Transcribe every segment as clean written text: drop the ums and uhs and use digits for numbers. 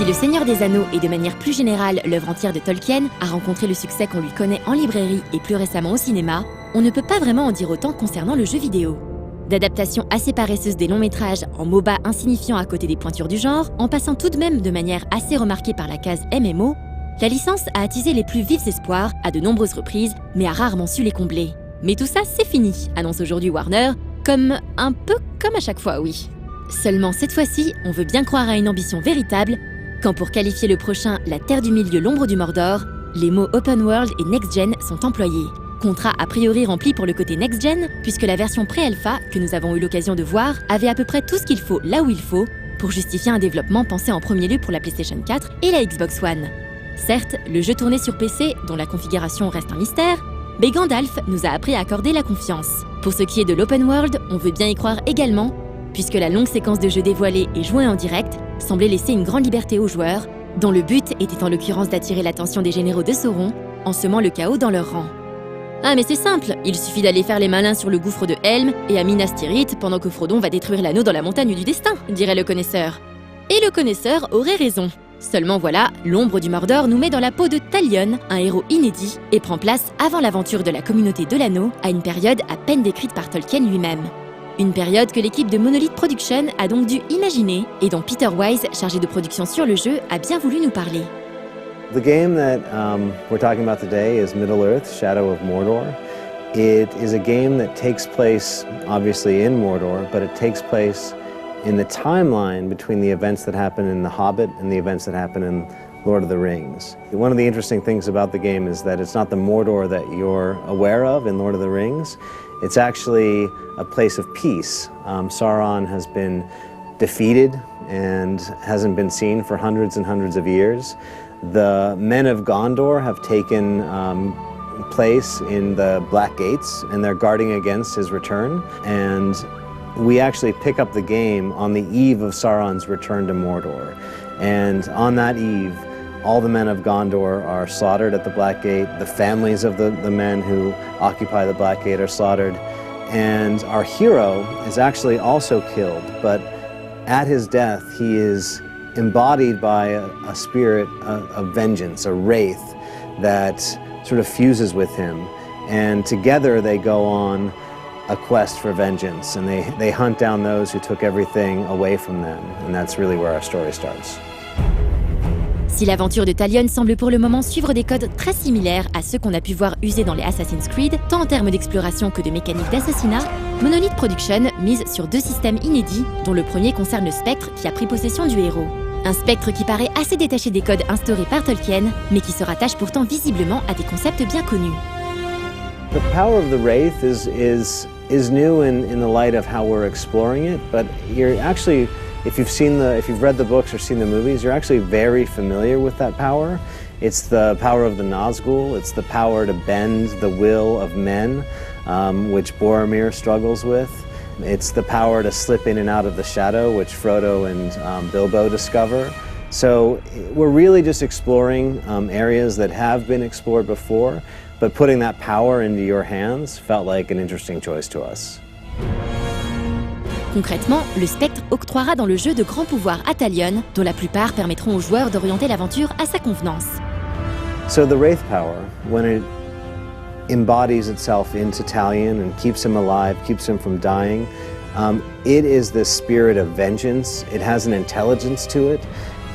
Si Le Seigneur des Anneaux et de manière plus générale l'œuvre entière de Tolkien a rencontré le succès qu'on lui connaît en librairie et plus récemment au cinéma, on ne peut pas vraiment en dire autant concernant le jeu vidéo. D'adaptation assez paresseuse des longs métrages en MOBA insignifiant à côté des pointures du genre, en passant tout de même de manière assez remarquée par la case MMO, la licence a attisé les plus vifs espoirs à de nombreuses reprises, mais a rarement su les combler. Mais tout ça, c'est fini, annonce aujourd'hui Warner, un peu comme à chaque fois, oui. Seulement cette fois-ci, on veut bien croire à une ambition véritable, quand pour qualifier le prochain la Terre du Milieu, l'ombre du Mordor, les mots Open World et Next Gen sont employés. Contrat a priori rempli pour le côté Next Gen, puisque la version pré-alpha, que nous avons eu l'occasion de voir, avait à peu près tout ce qu'il faut là où il faut, pour justifier un développement pensé en premier lieu pour la PlayStation 4 et la Xbox One. Certes, le jeu tournait sur PC, dont la configuration reste un mystère, mais Gandalf nous a appris à accorder la confiance. Pour ce qui est de l'Open World, on veut bien y croire également, puisque la longue séquence de jeux dévoilés et joués en direct semblait laisser une grande liberté aux joueurs, dont le but était en l'occurrence d'attirer l'attention des généraux de Sauron, en semant le chaos dans leur rang. Ah mais c'est simple, il suffit d'aller faire les malins sur le gouffre de Helm et à Minas Tirith pendant que Frodon va détruire l'anneau dans la montagne du destin, dirait le connaisseur. Et le connaisseur aurait raison. Seulement voilà, l'ombre du Mordor nous met dans la peau de Talion, un héros inédit, et prend place avant l'aventure de la communauté de l'anneau, à une période à peine décrite par Tolkien lui-même. Une période que l'équipe de Monolith Production a donc dû imaginer, et dont Peter Wise, chargé de production sur le jeu, a bien voulu nous parler. The game that we're talking about today is Middle-earth, Shadow of Mordor. It is a game that takes place, obviously, in Mordor, but it takes place in the timeline between the events that happen in The Hobbit and the events that happen in Lord of the Rings. One of the interesting things about the game is that it's not the Mordor that you're aware of in Lord of the Rings. It's actually a place of peace. Sauron has been defeated and hasn't been seen for hundreds and hundreds of years. The men of Gondor have taken place in the Black Gates, and they're guarding against his return. And we actually pick up the game on the eve of Sauron's return to Mordor. And on that eve, all the men of Gondor are slaughtered at the Black Gate. The families of the men who occupy the Black Gate are slaughtered. And our hero is actually also killed, but at his death, he is embodied by a spirit of vengeance, a wraith that sort of fuses with him. And together they go on a quest for vengeance, and they hunt down those who took everything away from them. And that's really where our story starts. Si l'aventure de Talion semble pour le moment suivre des codes très similaires à ceux qu'on a pu voir usés dans les Assassin's Creed, tant en termes d'exploration que de mécanique d'assassinat, Monolith Production mise sur deux systèmes inédits, dont le premier concerne le spectre qui a pris possession du héros. Un spectre qui paraît assez détaché des codes instaurés par Tolkien, mais qui se rattache pourtant visiblement à des concepts bien connus. The power of the Wraith is new in the light of how we're exploring it, but you're actually, if you've read the books or seen the movies, you're actually very familiar with that power. It's the power of the Nazgul. It's the power to bend the will of men, which Boromir struggles with. It's the power to slip in and out of the shadow, which Frodo and Bilbo discover. So we're really just exploring areas that have been explored before, but putting that power into your hands felt like an interesting choice to us. Concrètement, le spectre octroiera dans le jeu de grands pouvoirs à Talion, dont la plupart permettront aux joueurs d'orienter l'aventure à sa convenance. So the Wraith power, when it embodies itself into Talion and keeps him alive, keeps him from dying, it is the spirit of vengeance. It has an intelligence to it,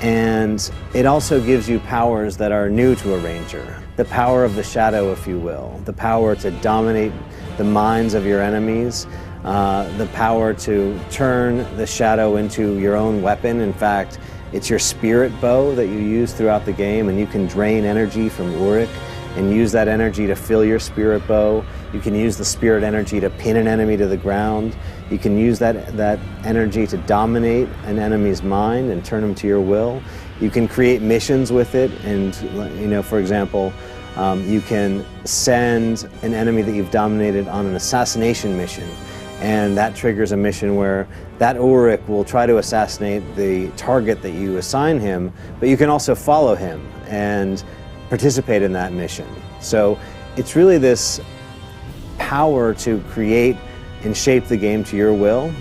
and it also gives you powers that are new to a ranger. The power of the shadow, if you will, the power to dominate the minds of your enemies, the power to turn the shadow into your own weapon. In fact, it's your spirit bow that you use throughout the game, and you can drain energy from Uruk and use that energy to fill your spirit bow. You can use the spirit energy to pin an enemy to the ground. You can use that energy to dominate an enemy's mind and turn them to your will. You can create missions with it, and for example, you can send an enemy that you've dominated on an assassination mission, and that triggers a mission where that Uruk will try to assassinate the target that you assign him, but you can also follow him and participate in that mission. So it's really this power to create and shape the game to your will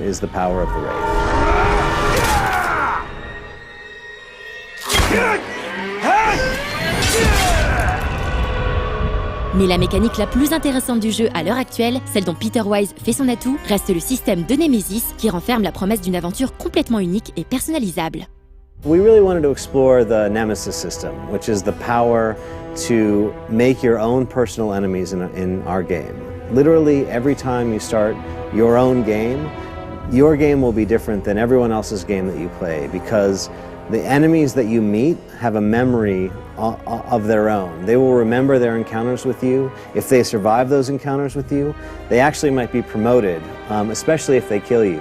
is the power of the Wraith. Mais la mécanique la plus intéressante du jeu à l'heure actuelle, celle dont Peter Wise fait son atout, reste le système de Nemesis qui renferme la promesse d'une aventure complètement unique et personnalisable. We really wanted to explore the Nemesis system, which is the power to make your own personal enemies in our game. Literally, every time you start your own game will be different than everyone else's game that you play because the enemies that you meet have a memory of their own. They will remember their encounters with you. If they survive those encounters with you, they actually might be promoted, especially if they kill you.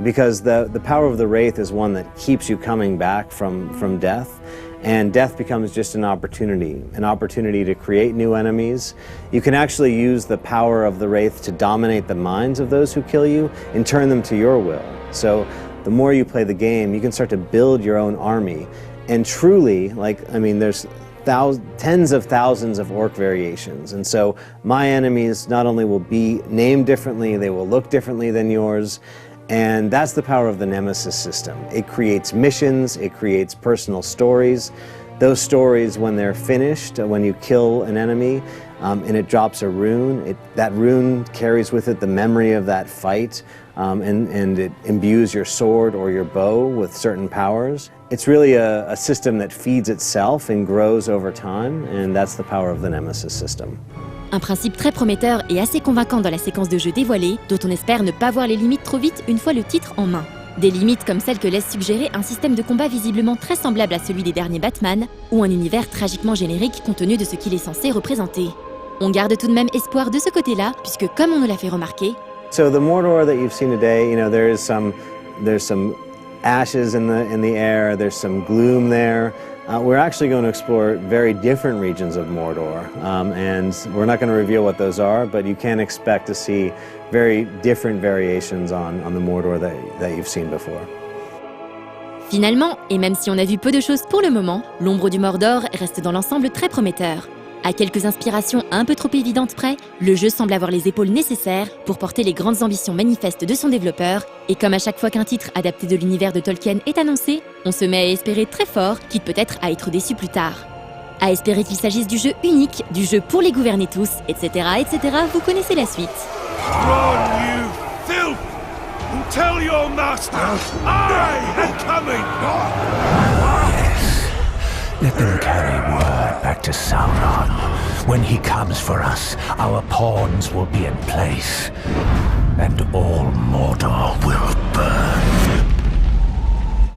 Because the power of the Wraith is one that keeps you coming back from death. And death becomes just an opportunity to create new enemies. You can actually use the power of the Wraith to dominate the minds of those who kill you and turn them to your will. So the more you play the game, you can start to build your own army. And truly, there's tens of thousands of orc variations. And so my enemies not only will be named differently, they will look differently than yours. And that's the power of the Nemesis system. It creates missions, it creates personal stories. Those stories, when they're finished, when you kill an enemy, and it drops a rune, that rune carries with it the memory of that fight, and it imbues your sword or your bow with certain powers. It's really a system that feeds itself and grows over time, and that's the power of the Nemesis system. Un principe très prometteur et assez convaincant dans la séquence de jeu dévoilée, dont on espère ne pas voir les limites trop vite une fois le titre en main. Des limites comme celles que laisse suggérer un système de combat visiblement très semblable à celui des derniers Batman, ou un univers tragiquement générique compte tenu de ce qu'il est censé représenter. On garde tout de même espoir de ce côté-là, puisque comme on nous l'a fait remarquer... So the Mordor that you've seen today, there's some ashes in the air, there's some gloom there. We're actually going to explore very different regions of Mordor, and we're not going to reveal what those are, but you can expect to see very different variations on the Mordor that you've seen before. Finalement, et même si on a vu peu de choses pour le moment, l'ombre du Mordor reste dans l'ensemble très prometteur. À quelques inspirations un peu trop évidentes près, le jeu semble avoir les épaules nécessaires pour porter les grandes ambitions manifestes de son développeur, et comme à chaque fois qu'un titre adapté de l'univers de Tolkien est annoncé, on se met à espérer très fort, quitte peut-être à être déçu plus tard. À espérer qu'il s'agisse du jeu unique, du jeu pour les gouverner tous, etc., etc., vous connaissez la suite. Run, you filth! And tell your master, I am coming! Let them carry word back to Sauron. When he comes for us, our pawns will be in place, and all Mordor will burn.